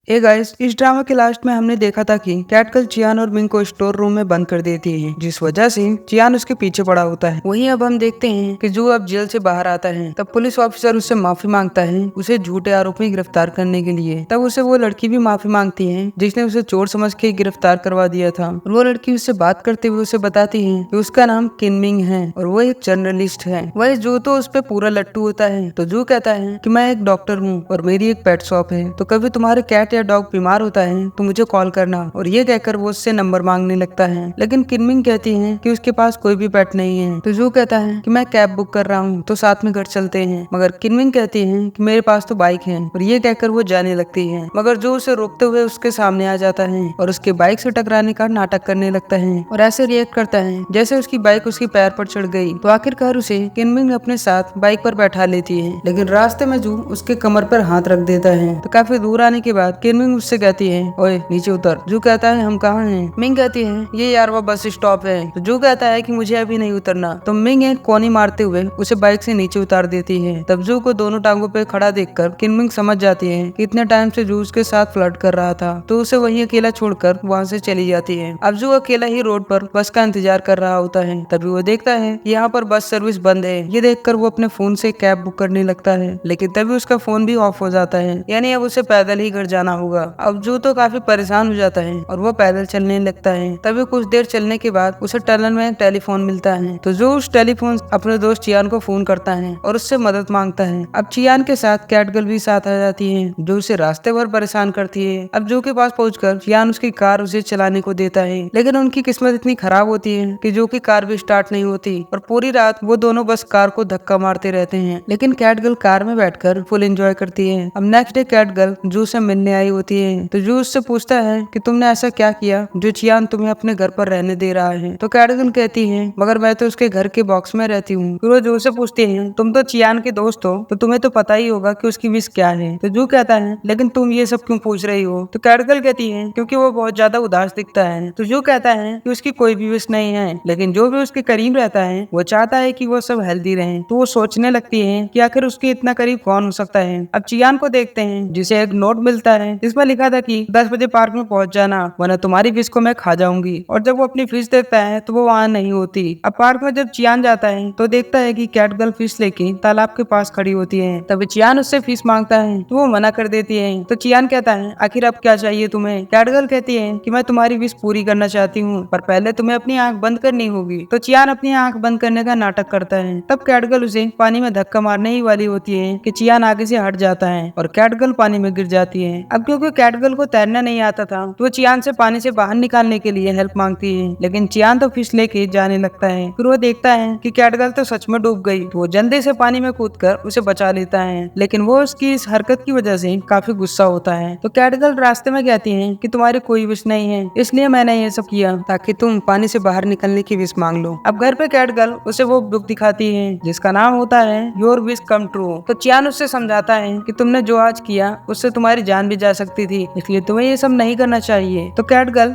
ए guys, इस drama के last में हमने देखा था कि कैटगर्ल चियान और मिंग को स्टोर रूम में बंद कर देती है, जिस वजह से चियान उसके पीछे पड़ा होता है। वहीं अब हम देखते हैं कि जू अब जेल से बाहर आता है। तब पुलिस ऑफिसर उससे माफी मांगता है उसे झूठे आरोप में गिरफ्तार करने के लिए। तब उसे वो लड़की भी माफी मांगती है जिसने उसे चोर समझ के गिरफ्तार करवा दिया था। और वो लड़की उससे बात करते हुए उसे बताती है कि उसका नाम किनमिंग है और वो एक जर्नलिस्ट है। वही जू तो उस पे पूरा लट्टू होता है। तो जू कहता है कि मैं एक डॉक्टर हूँ और मेरी एक पेट शॉप है, तो कभी तुम्हारे कैट या डॉग बीमार होता है तो मुझे कॉल करना। और ये कहकर वो उससे नंबर मांगने लगता है, लेकिन किनमिंग कहती है कि उसके पास कोई भी पेट नहीं है। तो जू कहता है कि मैं कैब बुक कर रहा हूँ तो साथ में घर चलते हैं, मगर किनमिंग कहती है कि मेरे पास तो बाइक है। और ये कहकर वो जाने लगती है, मगर जो उसे रोकते हुए उसके सामने आ जाता है और उसके बाइक से टकराने का नाटक करने लगता है और ऐसे रिएक्ट करता है जैसे उसकी बाइक उसके पैर पर चढ़ गई। तो आखिरकार उसे किनमिंग अपने साथ बाइक पर बैठा लेती है, लेकिन रास्ते में जू उसके कमर पर हाथ रख देता है। तो काफी दूर आने के बाद किनमिंग उससे कहती है, ओए नीचे उतर। जू कहता है हम कहाँ हैं? मिंग कहती है ये यार वो बस स्टॉप है। तो जू कहता है कि मुझे अभी नहीं उतरना। तो मिंग एक कोनी मारते हुए उसे बाइक से नीचे उतार देती है। तब जू को दोनों टांगों पे खड़ा देखकर किनमिंग समझ जाती है कि इतने टाइम से जू उसके साथ फ्लर्ट कर रहा था, तो उसे वहीं अकेला छोड़कर वहाँ से चली जाती है। अब जू अकेला ही रोड पर बस का इंतजार कर रहा होता है। तभी वो देखता है कि यहाँ पर बस सर्विस बंद है। ये देखकर वो अपने फोन से कैब बुक करने लगता है, लेकिन तभी उसका फोन भी ऑफ हो जाता है, यानी अब उसे पैदल ही घर जाना होगा। अब जू तो काफी परेशान हो जाता है और वो पैदल चलने लगता है। तभी कुछ देर चलने के बाद उसे टनल में एक टेलीफोन मिलता है। तो जो उस टेलीफोन अपने दोस्त चियान को फोन करता है और उससे मदद मांगता है। अब चियान के साथ कैटगर्ल भी साथ आ जाती है, जो उसे रास्ते भर परेशान करती है। अब जू के पास पहुंचकर चियान उसकी कार उसे चलाने को देता है, लेकिन उनकी किस्मत इतनी खराब होती है कि जू की कार भी स्टार्ट नहीं होती और पूरी रात वो दोनों बस कार को धक्का मारते रहते हैं। लेकिन कैटगर्ल कार में बैठकर फुल एंजॉय करती है। अब नेक्स्ट डे कैटगर्ल जू से मिलने आई होती है। तो जू उससे पूछता है कि तुमने ऐसा क्या किया जो चियान तुम्हें अपने घर पर रहने दे रहा है? तो कैटगर्ल कहती है मगर मैं तो उसके घर के बॉक्स में रहती हूँ। फिर वो जू से पूछती है तुम तो चियान के दोस्त हो, तो तुम्हें तो पता ही होगा कि उसकी विश क्या है। तो जू कहता है लेकिन तुम ये सब क्यों पूछ रही हो? तो कैटगर्ल कहती है क्योंकि वो बहुत ज्यादा उदास दिखता है। तो जू कहता है कि उसकी कोई भी विश नहीं है, लेकिन जो भी उसके करीब रहता है वो चाहता है कि वो सब हेल्दी रहे। तो वो सोचने लगती है कि आखिर उसके इतना करीब कौन हो सकता है। अब चियान को देखते हैं जिसे एक नोट मिलता है जिसमें लिखा था कि 10 बजे पार्क में पहुंच जाना, वरना तुम्हारी फिश को मैं खा जाऊंगी। और जब वो अपनी फिश देखता है तो वो वहाँ नहीं होती। अब पार्क में जब चियान जाता है तो देखता है कि कैटगर्ल फिश लेके तालाब के पास खड़ी होती है। तभी चियान उससे फिश मांगता है तो वो मना कर देती है। तो चियान कहता है आखिर अब क्या चाहिए तुम्हें? कैटगर्ल कहती है कि मैं तुम्हारी विश पूरी करना चाहती हूँ, पर पहले तुम्हें अपनी आंख बंद करनी होगी। तो चियान अपनी आंख बंद करने का नाटक करता है। तब कैटगर्ल उसे पानी में धक्का मारने ही वाली होती है कि चियान आगे से हट जाता है और कैटगर्ल पानी में गिर जाती है। अब क्योंकि कैटगर्ल को तैरना नहीं आता था तो वो चियान से पानी से बाहर निकालने के लिए हेल्प मांगती है, लेकिन चियान तो फिश लेके जाने लगता है। फिर वो देखता है कि कैटगर्ल तो सच में डूब गई, तो वो जल्दी से पानी में कूदकर उसे बचा लेता है, लेकिन वो उसकी इस हरकत की वजह से काफी गुस्सा होता है। तो कैटगर्ल रास्ते में कहती है कि तुम्हारी कोई विश नहीं है, इसलिए मैंने ये सब किया ताकि तुम पानी से बाहर निकलने की विश मांग लो। अब घर पे कैटगर्ल उसे वो बुक दिखाती है जिसका नाम होता है योर विश कम ट्रू। तो चियान उससे समझाता है कि तुमने जो आज किया उससे तुम्हारी जान भी जा सकती थी, इसलिए तुम्हें ये सब नहीं करना चाहिए। तो कैटगर्ल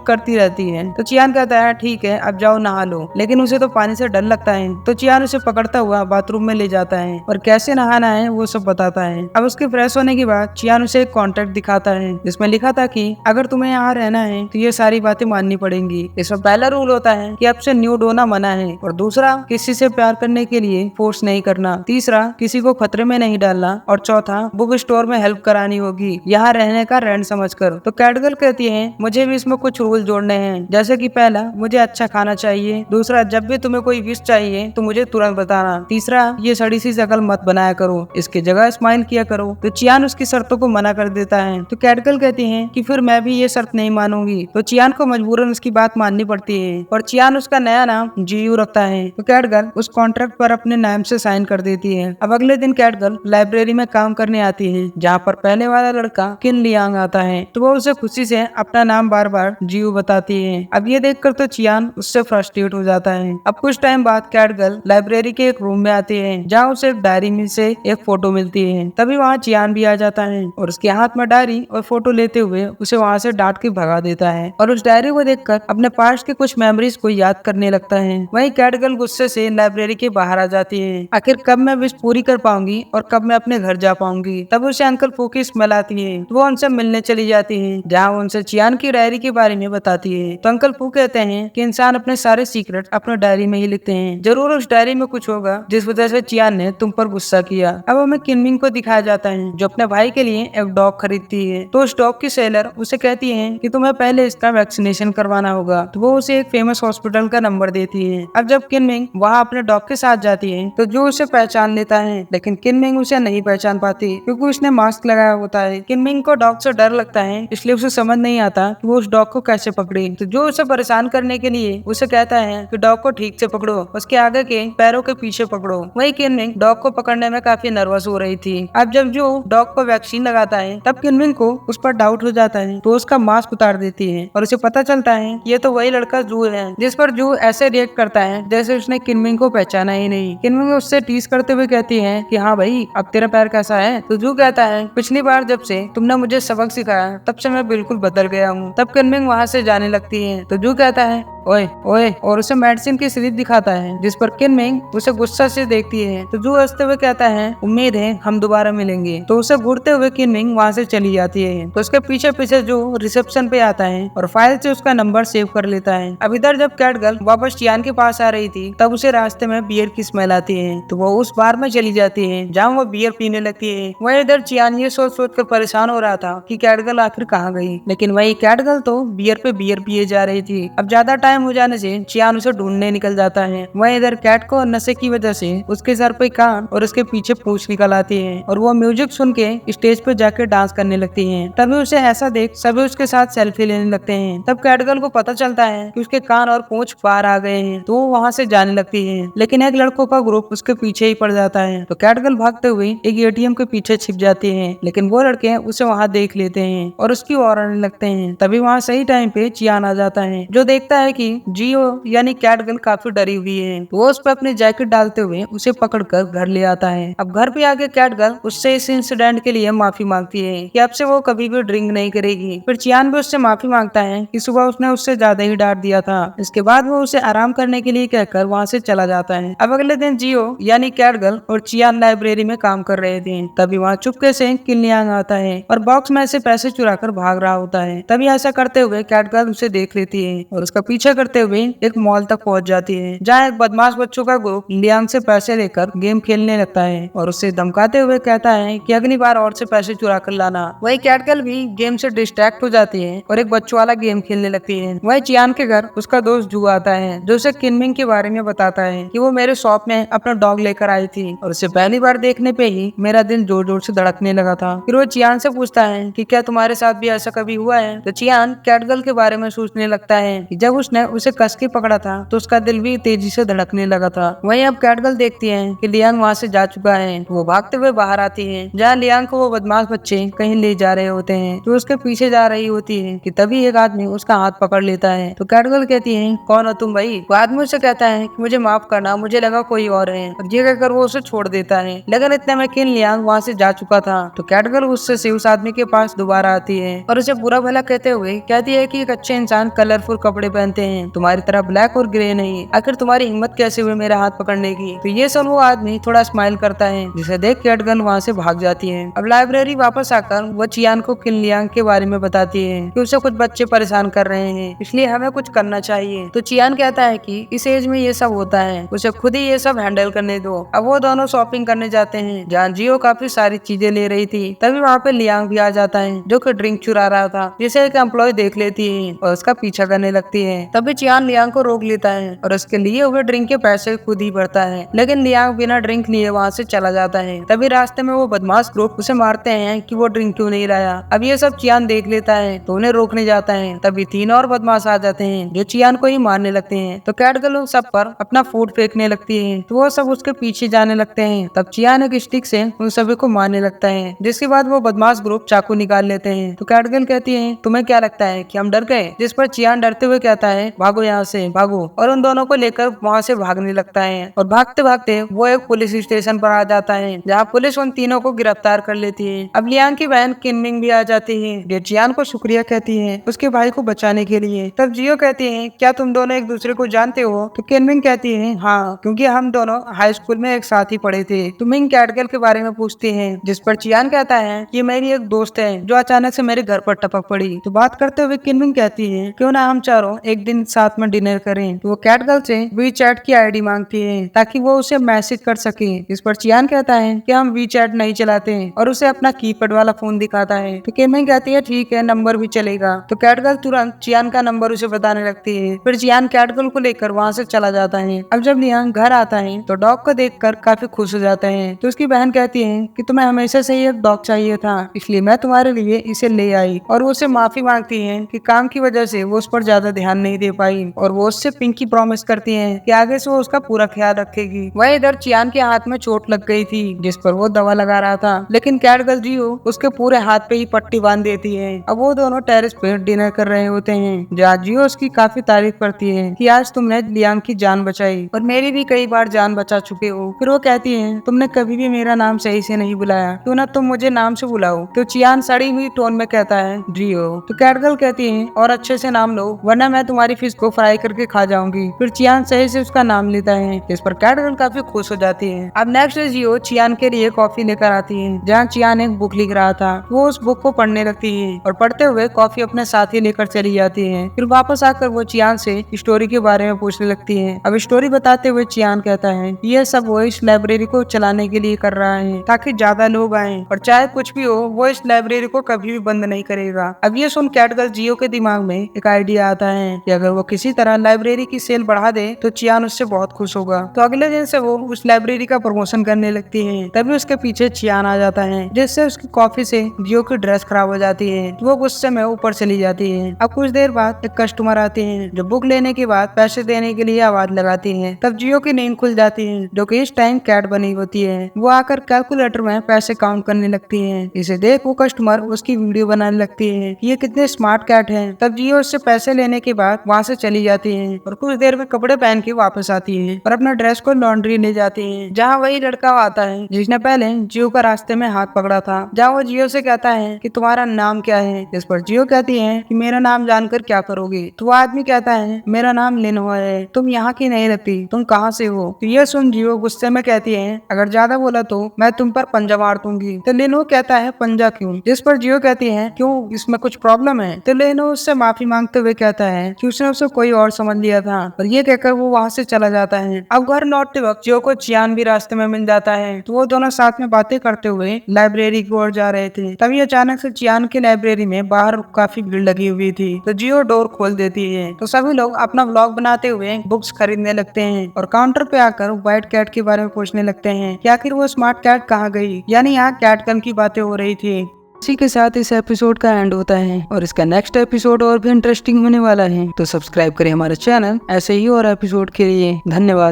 करती रहती है। तो चियान कहता है ठीक है अब जाओ नहा लो, लेकिन उसे तो पानी से डर लगता है। तो चियान उसे पकड़ता हुआ बाथरूम में ले जाता है और कैसे नहाना है वो सब बताता है। अब उसके फ्रेश होने के बाद चियान उसे एक कॉन्ट्रैक्ट दिखाता है जिसमें लिखा था कि अगर तुम्हें यहाँ रहना है तो ये सारी बातें माननी पड़ेंगी। इसमें पहला रूल होता है कि अब से न्यूड होना मना है, और दूसरा किसी से प्यार करने के लिए फोर्स नहीं करना, तीसरा किसी को खतरे में नहीं डालना, और चौथा बुक स्टोर में हेल्प करानी होगी यहाँ रहने का रेंट समझकर। तो कैटगर्ल कहती है मुझे भी इसमें कुछ रूल जोड़ने हैं, जैसे कि पहला मुझे अच्छा खाना चाहिए, दूसरा जब भी तुम्हें कोई विश चाहिए तो मुझे तुरंत बताना, तीसरा ये सड़ी सी शक्ल मत बनाया करो, इसकी जगह स्माइल किया करो। तो चियान उसकी शर्तों को मना कर देता है। तो कैटगर्ल कहती है कि फिर मैं भी ये शर्त नहीं मानूंगी। तो चियान को मजबूरन उसकी बात माननी पड़ती है और चियान उसका नया नाम जीयू रखता है। तो कैटगर्ल उस कॉन्ट्रैक्ट पर अपने नाम से साइन कर देती है। अब अगले दिन कैटगर्ल लाइब्रेरी में काम करने आती है जहाँ पर पहले वाला लड़का किन लियांग आता है। तो वो उसे खुशी से अपना नाम बार बार जीयू बताती है। अब ये देखकर तो चियान उससे फ्रस्ट्रेट हो जाता है। अब कुछ टाइम बाद कैटगर्ल लाइब्रेरी के एक रूम में आती है जहाँ उसे एक डायरी में से एक फोटो मिलती है। तभी वहाँ चियान भी आ जाता है और उसके हाथ में डायरी और फोटो लेते हुए उसे वहाँ से डांट के भगा देता है और उस डायरी को देखकर अपने पास्ट के कुछ मेमोरीज को याद करने लगता है। वहीं कैटगर्ल गुस्से से लाइब्रेरी के बाहर आ जाती है। आखिर कब मैं विश पूरी कर पाऊंगी और कब मैं अपने घर जा पाऊंगी। तब उसे अंकल फू की स्मेल आती है तो वो उनसे मिलने चली जाती है, जहाँ वो उनसे चियान की डायरी के बारे में बताती है। तो अंकल पू कहते हैं कि इंसान अपने सारे सीक्रेट अपने डायरी में ही लिखते हैं, जरूर उस डायरी में कुछ होगा जिस वजह से चियान ने तुम पर गुस्सा किया। अब हमें किनमिंग को दिखाया जाता है जो अपने भाई के लिए एक डॉग खरीदती है। तो उस डॉग की सेलर उसे कहती है कि तुम्हें पहले इसका वैक्सीनेशन करवाना होगा। तो वो उसे एक फेमस हॉस्पिटल का नंबर देती है। अब जब किनमिंग वहाँ अपने डॉग के साथ जाती है तो जो उसे पहचान लेता है, लेकिन किनमिंग उसे नहीं पहचान पाती क्योंकि उसने मास्क लगाया होता है। किनमिंग को डॉग से डर लगता है, इसलिए उसे समझ नहीं आता कि वो उस डॉग को कैसे पकड़े। तो जो उसे परेशान करने के लिए उसे कहता है कि डॉग को ठीक से पकड़ो, उसके आगे के पैरों के पीछे पकड़ो। वही किनमिंग डॉग को पकड़ने में काफी नर्वस हो रही थी। अब जब जो डॉग को वैक्सीन लगाता है तब किनमिंग को उस पर डाउट हो जाता है, तो उसका मास्क उतार देती है और उसे पता चलता है ये तो वही लड़का जू है, जिस पर जू ऐसे रिएक्ट करता है जैसे उसने किनमिंग को पहचाना ही नहीं। किनमिंग उससे टीज करते हुए कहती है कि हाँ भाई, अब तेरा पैर कैसा है? तो जू कहता है पिछली बार जब से तुमने मुझे सबक सिखाया तब से मैं बिल्कुल बदल गया हूँ। तब किनमिंग वहाँ से जाने लगती है। तो जू कहता है ओए ओए, और उसे मेडिसिन की स्लिप दिखाता है, जिस पर किनमिंग उसे गुस्सा से देखती है। तो जू हंसते हुए कहता है उम्मीद है हम दोबारा मिलेंगे। तो उसे घूरते हुए किनमिंग वहाँ से चली जाती है। तो उसके पीछे पीछे जो रिसेप्शन पे आता है और फाइल से उसका नंबर सेव कर लेता है। अब इधर जब कैटगर्ल वापस चियान के पास आ रही थी तब उसे रास्ते में बियर की स्मेल आती है। तो वो उस बार में चली जाती है जहाँ वो बियर पीने लगती है। वही इधर चियान ये सोच सोच कर परेशान हो रहा था कि कैटगर्ल आखिर कहाँ गई, लेकिन वही कैटगर्ल तो बियर पे बियर पिए जा रही थी। अब ज्यादा टाइम हो जाने से चियान उसे ढूंढने निकल जाता है। वहीं इधर कैट को नशे की वजह से उसके सर पे कान और उसके पीछे पूंछ निकल आती है और वो म्यूजिक सुन के स्टेज पे जाकर डांस करने लगती है। तभी उसे ऐसा देख सभी उसके साथ सेल्फी लेने लगते हैं। तब कैटगर्ल को पता चलता है कि उसके कान और पूंछ बाहर आ गए हैं, तो वो वहाँ से जाने लगती है, लेकिन एक लड़कों का ग्रुप उसके पीछे ही पड़ जाता है। तो कैटगर्ल भागते हुए एक एटीएम के पीछे छिप जाती है, लेकिन वो लड़के उसे वहाँ देख लेते हैं और उसकी ओर आने लगते हैं। तभी वहाँ सही टाइम पे चियान आ जाता है, जो देखता है कि जियो यानी कैटगर्ल काफी डरी हुई है। वो उस पर अपनी जैकेट डालते हुए उसे पकड़कर घर ले आता है। अब घर पे आके कैटगर्ल उससे इस इंसिडेंट के लिए माफी मांगती है कि अब से वो कभी भी ड्रिंक नहीं करेगी। फिर चियान भी उससे माफी मांगता है कि सुबह उसने उससे ज्यादा ही डांट दिया था। इसके बाद वो उसे आराम करने के लिए कहकर वहाँ से चला जाता है। अब अगले दिन जियो यानी कैटगर्ल और चियान लाइब्रेरी में काम कर रहे थे। तभी वहाँ चुपके से किन लियांग आता है और बॉक्स में से पैसे चुरा कर भाग रहा होता है। तभी ऐसा करते हुए कैटगर्ल उसे देख लेती है और उसका पीछा करते हुए एक मॉल तक पहुंच जाती है, जहाँ एक बदमाश बच्चों का ग्रुप लियांग से पैसे लेकर गेम खेलने लगता है और उससे धमकाते हुए कहता है कि अगली बार और से पैसे चुरा कर लाना। वही कैटगर्ल भी गेम से डिस्ट्रैक्ट हो जाती है और एक बच्चों वाला गेम खेलने लगती है। वही चियान के घर उसका दोस्त जू आता है, जो उसे किनमिंग के बारे में बताता है कि वो मेरे शॉप में अपना डॉग लेकर आई थी और उसे पहली बार देखने पे ही मेरा दिल जोर जोर से धड़कने लगा था। फिर वो चियान से पूछता है कि क्या तुम्हारे साथ भी ऐसा कभी हुआ है? तो चियान कैटगर्ल के बारे में सोचने लगता है कि जब उसने उसे कस के पकड़ा था तो उसका दिल भी तेजी से धड़कने लगा था। वहीं अब कैटगर्ल देखती है कि लियांग वहाँ से जा चुका है। वो भागते हुए बाहर आती है, जहाँ लियांग को वो बदमाश बच्चे कहीं ले जा रहे होते हैं, तो उसके पीछे जा रही होती है कि तभी एक आदमी उसका हाथ पकड़ लेता है। तो कैटगर्ल कहती है कौन हो तुम भाई? वो आदमी उसे कहता है कि मुझे माफ करना, मुझे लगा कोई और है, और ये कहकर वो उसे छोड़ देता है। लेकिन इतने में किन लियांग वहाँ से जा चुका था। तो कैटगर्ल गुस्से से उस आदमी के पास दोबारा आती है और उसे बुरा भला कहते हुए कहती है कि एक अच्छे इंसान कलरफुल कपड़े पहनते हैं, तुम्हारी तरह ब्लैक और ग्रे नहीं। आखिर तुम्हारी हिम्मत कैसे हुई मेरा हाथ पकड़ने की? तो ये सुन वो आदमी थोड़ा स्माइल करता है, जिसे देख कैटगर्ल वहाँ से भाग जाती है। अब लाइब्रेरी वापस आकर वो चियान को किन लियांग के बारे में बताती है कि उसे कुछ बच्चे परेशान कर रहे हैं, इसलिए हमें कुछ करना चाहिए। तो चियान कहता है कि इस एज में ये सब होता है, उसे खुद ही ये सब हैंडल करने दो। अब वो दोनों शॉपिंग करने जाते हैं, जहाँ जियो काफी सारी चीजें ले रही थी। तभी वहाँ पे लियांग भी आ जाता है, जो कि ड्रिंक चुरा रहा था, जिसे एक एम्प्लॉय देख लेती है और उसका पीछा करने लगती है। तभी चियान लियांग को रोक लेता है और उसके लिए हुए ड्रिंक के पैसे खुद ही भरता है, लेकिन लियांग बिना ड्रिंक लिए वहाँ से चला जाता है। तभी रास्ते में वो बदमाश ग्रुप उसे मारते हैं कि वो ड्रिंक क्यों नहीं लाया। अब ये सब चियान देख लेता है तो उन्हें रोकने जाता है। तभी 3 और बदमाश आ जाते हैं, जो चियान को ही मारने लगते हैं। तो कैटगर्ल सब पर अपना फूड फेंकने लगती है, तो वो सब उसके पीछे जाने लगते हैं। तब चियान एक स्टिक से उन सभी को मारने लगता है, जिसके बाद वो बदमाश ग्रुप चाकू निकाल लेते हैं। तो कैटगर्ल कहती है तुम्हें क्या लगता है कि हम डर गए? जिस पर चियान डरते हुए कहता है भागो यहाँ से भागो, और उन दोनों को लेकर वहाँ से भागने लगता है। और भागते भागते वो एक पुलिस स्टेशन पर आ जाता है, जहाँ पुलिस उन तीनों को गिरफ्तार कर लेती है। अब लियांग की बहन किनमिंग भी आ जाती है, जो चियान को शुक्रिया कहती है उसके भाई को बचाने के लिए। तब जियो कहती है क्या तुम दोनों एक दूसरे को जानते हो? तो किनमिंग कहती है हाँ, क्योंकि हम दोनों हाई स्कूल में एक साथ ही पढ़े थे। तो मिंग कैटगर्ल के बारे में पूछती है, जिस पर चियान कहता है है ये मेरी एक दोस्त है जो अचानक से मेरे घर पर टपक पड़ी। तो बात करते हुए किनमिन कहती है क्यों ना हम चारों एक दिन साथ में डिनर करें। तो वो कैट गर्ल से वी चैट की आईडी मांगती है ताकि वो उसे मैसेज कर सके। इस पर चियान कहता है कि हम वी चैट नहीं चलाते और उसे अपना कीपैड वाला फोन दिखाता है। तो किनमिन कहती है ठीक है नंबर भी चलेगा। तो कैट गर्ल तुरंत चियान का नंबर उसे बताने लगती है। फिर चियान कैट गर्ल को लेकर वहाँ से चला जाता है। अब जब लियांग घर आता है तो डॉग को देखकर काफी खुश हो जाता है। तो उसकी बहन कहती है कि तुम्हें हमेशा से ही एक डॉग चाहिए था इसलिए मैं तुम्हारे लिए इसे ले आई। और वो उससे माफी मांगती है कि काम की वजह से वो उस पर ज्यादा ध्यान नहीं दे पाई और वो उससे पिंकी प्रॉमिस करती है कि आगे से वो उसका पूरा ख्याल रखेगी। वह इधर चियान के हाथ में चोट लग गई थी जिस पर वो दवा लगा रहा था, लेकिन कैट गर्ल जियो उसके पूरे हाथ पे ही पट्टी बांध देती है। अब वो दोनों टेरेस पे डिनर कर रहे होते हैं जहाँ जियो उसकी काफी तारीफ करती है कि आज तुमने लियांग की जान बचाई और मेरी भी कई बार जान बचा चुके हो। फिर वो कहती है तुमने कभी भी मेरा नाम सही से नहीं बुलाया, क्यों ना तुम मुझे नाम से बुलाओ। तो चियान सड़ी हुई टोन में कहता है जियो। तो कैट गर्ल कहती है और अच्छे से नाम लो वरना मैं तुम्हारी फिश को फ्राई करके खा जाऊंगी। फिर चियान सही से उसका नाम लेता है इस पर कैट गर्ल काफी खुश हो जाती है। अब नेक्स्ट डे जियो चियान के लिए कॉफी लेकर आती है जहाँ चियान एक बुक लिख रहा था। वो उस बुक को पढ़ने लगती है और पढ़ते हुए कॉफी अपने साथ ही लेकर चली जाती है। फिर वापस आकर वो चियान से स्टोरी के बारे में पूछने लगती है। अब स्टोरी बताते हुए चियान कहता है ये सब वो इस लाइब्रेरी को चलाने के लिए कर रहा है ताकि ज्यादा लोग आए और चाहे कुछ भी हो वो इस लाइब्रेरी को कभी भी बंद नहीं करेगा। अब ये सुन कैट गर्ल जियो के दिमाग में एक आइडिया आता है कि अगर वो किसी तरह लाइब्रेरी की सेल बढ़ा दे तो चियान उससे बहुत खुश होगा। तो अगले दिन से वो उस लाइब्रेरी का प्रमोशन करने लगती है। तभी उसके पीछे चियान आ जाता है जिससे उसकी कॉफी से जियो की ड्रेस खराब हो जाती है। तो वो गुस्से में ऊपर चली जाती है। अब कुछ देर बाद एक कस्टमर आते हैं जो बुक लेने के बाद पैसे देने के लिए आवाज लगाती है। तब जियो की नींद खुल जाती है जो कि इस टाइम कैट बनी होती है। वो आकर कैलकुलेटर में पैसे काउंट करने लगती है। इसे देख वो कस्टमर उसकी वीडियो बनाने लगती है ये कितने स्मार्ट कैट है। तब जियो उससे पैसे लेने के बाद वहाँ से चली जाती है और कुछ देर में कपड़े पहन के वापस आती है और अपना ड्रेस को लॉन्ड्री ले जाती है जहाँ वही लड़का आता है जिसने पहले जियो का रास्ते में हाथ पकड़ा था। जहाँ वो जियो से कहता है कि तुम्हारा नाम क्या है। इस पर जियो कहती है कि मेरा नाम जानकर क्या करोगे। तो वो आदमी कहता है मेरा नाम लिनहो है, तुम यहाँ की नहीं रहती, तुम कहाँ से हो। तो ये सुन जियो गुस्से में कहती है अगर ज्यादा बोला तो मैं तुम पर पंजा मार दूंगी। तो लिनहो कहता है पंजा क्यों। जिस पर जियो कहती है क्यों इसमें कुछ प्रॉब्लम है। तो लिनहो उससे माफी मांगते हुए कहता है कि उसने उसे कोई और समझ लिया था और ये कहकर वो वहाँ से चला जाता है। अब घर लौटते वक्त जियो को चियान भी रास्ते में मिल जाता है। तो वो दोनों साथ में बातें करते हुए लाइब्रेरी की ओर जा रहे थे। तभी अचानक से चियान की लाइब्रेरी में बाहर काफी भीड़ लगी हुई थी। तो जियो डोर खोल देती है तो सभी लोग अपना व्लॉग बनाते हुए बुक्स खरीदने लगते हैं और काउंटर पे आकर व्हाइट कैट के बारे में पूछने लगते हैं कि आखिर वो स्मार्ट कैट कहाँ गई। यानी यहाँ कैट गन की बातें हो रही थी। इसी के साथ इस एपिसोड का एंड होता है और इसका नेक्स्ट एपिसोड और भी इंटरेस्टिंग होने वाला है। तो सब्सक्राइब करें हमारा चैनल ऐसे ही और एपिसोड के लिए। धन्यवाद।